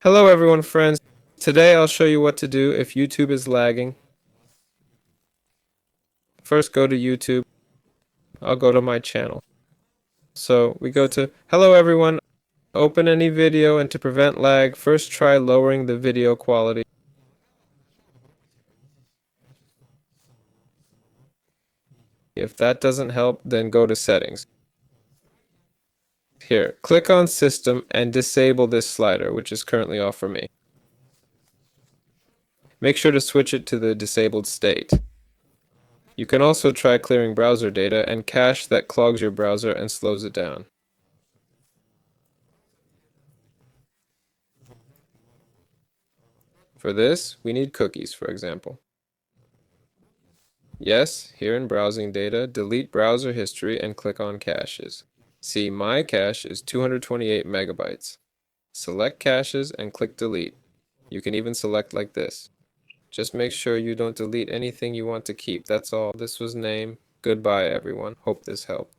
Hello everyone, friends. Today I'll show you what to do if YouTube is lagging. First go to YouTube. I'll go to my channel. So we go to Hello everyone. Open any video, and to prevent lag, first try lowering the video quality. If that doesn't help, then go to settings. Here, click on System and disable this slider, which is currently off for me. Make sure to switch it to the disabled state. You can also try clearing browser data and cache that clogs your browser and slows it down. For this, we need cookies, for example. Yes, here in Browsing Data, delete browser history and click on Caches. See, my cache is 228 megabytes. Select Caches and click Delete. You can even select like this. Just make sure you don't delete anything you want to keep. That's all. This was name. Goodbye, everyone. Hope this helped.